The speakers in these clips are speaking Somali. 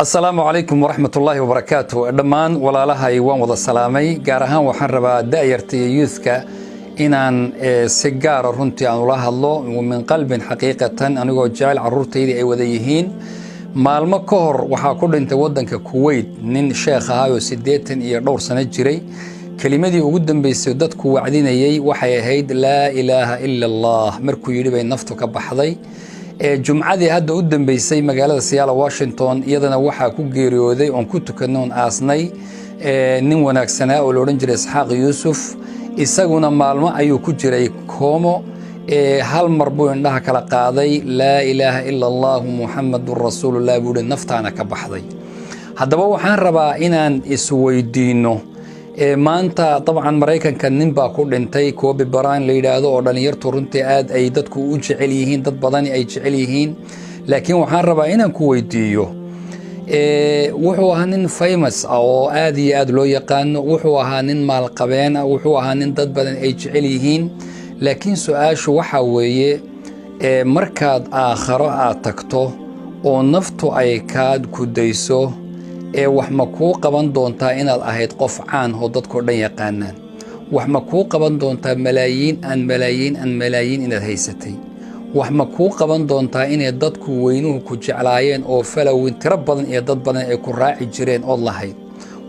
السلام عليكم ورحمة الله وبركاته. دمان ولا لها يوان وضع السلامي جارهان وحربا دائرتي يوثكا إنان سيجار رنتي عن الله الله ومن قلب حقيقة أنا جعل عرورتي أي وذيهين مالما كهر وحاكل انت ودن ككويت نين شيخ هايو سيديتن يدور سنة جري كلمة دي وجودن بيسودتك وعدين يي وحي هيد لا إله إلا الله مركو يري بين نفتك بحضي جمعدي هذا قدام بيسي مقالة سيالة واشنطن يدنا وحا كو جيريودي on كنتو كنون آسناي نين وناك سناء والورنجر إسحاق يوسف إساقونا مالما أيو كجري كومو هل مربو عندها كلا قاضي لا إله إلا الله محمد رسول الله بيقول النفتانا كبحضي هذا بوحان ربا إنان إسويدينو ما أنت طبعا مريكان كان نبا كل انتي كوبي براين ليلادو oo dhalinyartu runtii aad ay dadku u jecel yihiin dad badan ay jecel yihiin laakiin waxaan rabaa inaan ku weydiiyo wuxuu ahaa nin famous oo aad iyo aad loo yaqaan wuxuu ahaa nin maal qabeen wuxuu ahaa nin dad badan ay jecel yihiin laakiin su'aashu waxa weeye markaad aakhiro aad tagto oo naftu ay kaad ku dayso wax ma ku qaban doontaa inaad ahayd qof caan oo dadku dhan yaqaanaan wax ma ku qaban doontaa malaayiin inaad haysatay wax ma ku qaban doontaa inay dadku weynuhu ku jeclaayeen oo falowin tiro badan ee dad badan ay ku raaci jireen oo lahayd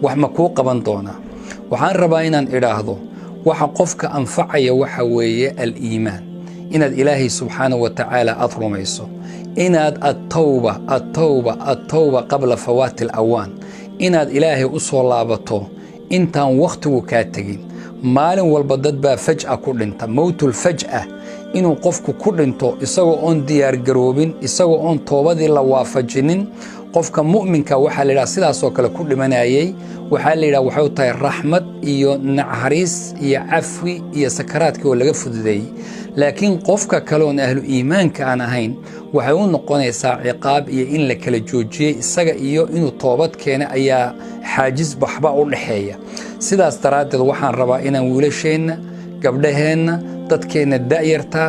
wax ma ku qaban doonaa waxaan rabaa inaan idhaahdo waxa qofka anfacaya waxa weeye al-iimaan inaad ilaahay subxaanahu wa ta'aala aad rumayso inaad التوبة قبل فوات الأوان inaad ilaahay u soo laabato intaan waqtigu ka tagin maalin walba dad baa faj'a ku dhinta mawtul faj'a inuu qofku ku dhinto isagoo on diyaar garoobin isagoo on toobadii la waafajinin qofka mu'minka waxa la yiraahdaa sidaas oo kale ku dhimanayay waxa la yiraahdaa waxay tahay raxmad iyo naxariis iyo afwi iyo sakaraadka oo laga fududeeyay laakiin qofka kale oo ahlu iimaanka aan ahayn waxay u noqonaysaa ciqaab iyo in la kala joojiyay isaga iyo inuu toobad keeno ayaa xaajiz baxba u dhaxeeya sidaas daraadeed waxaan rabaa inaan wiilasheena gabdhaheena dadkeena da'yarta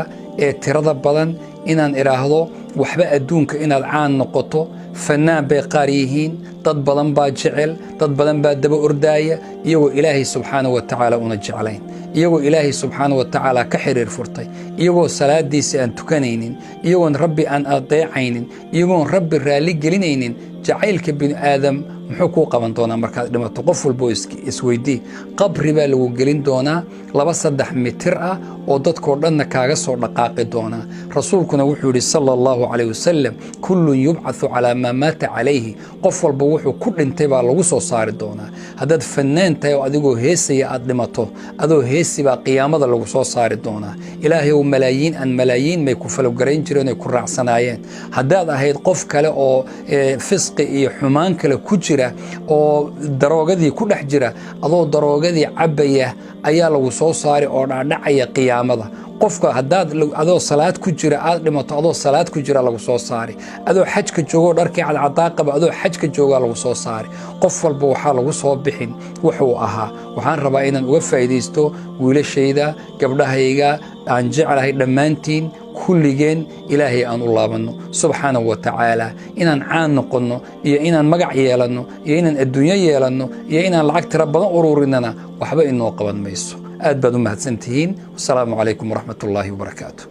ee tirada badan inaan iraahdo waxba adduunka inaad caan noqoto fanaan bay qaar yihiin dad badan baa jecel dad badan baa daba ordaaya iyagoo ilaahay subxaanahu wa ta'aala una jeclayn iyagoo ilaahay subxaanahu wa ta'aala ka xiriir furtay iyagoo salaadiisa aan tukanaynin iyagoo rabbi aan adeecaynin iyagoo rabbi raali gelinaynin jacaylka bin aadam muxuu ku qaban doonaa markaad dhimato qof walba isweydii qabri baa lagu gelin doonaa 2-3 mitir ah oo dadkoo dhanna kaaga soo dhaqaaqi doonaa rasuulkuna wuxuu yiri sallallahu alayhi wasallam kullu yub'athu ala ma mata alayhi qof walba wuxuu ku dhintay baa lagu soo saari doonaa haddaad fanaan tahay oo adigoo heesaya aad dhimato adoo heesi baa qiyaamada lagu soo saari doonaa ilaahay oo malaayiin may ku falowgarayn jireen ku raacsanaayeen haddaad ahayd qof kale oo fisqi iyo xumaan kale ku jira oo daroogadii ku dhex jira adoo daroogadii cabaya ayaa lagu soo saari oo dhacaya qiyaamada qofka hadaad adoo salaad ku jira aad dhimato adoo salaad ku jira lagu soo saari adoo xajka joogo dharkii cadcadaaqaba adoo xajka jooga lagu soo saari qof walba waxa lagu soo bixin wuxuu ahaa waxaan rabaa inaan uga faa'iideysto wiilashayda gabdhahayga aan jecelahay dhammaantiin kulligeen ilaahay aan u laabano subxaanahu wa ta'aala inaan caan noqono iyo inaan magac yeelano iyo inaan adduunyo yeelano iyo inaan lacag tira badan ururinana waxba inoo qaban mayso aad baad u mahadsantihiin wassalaamu calaykum waraxmatullaahi wabarakaatuh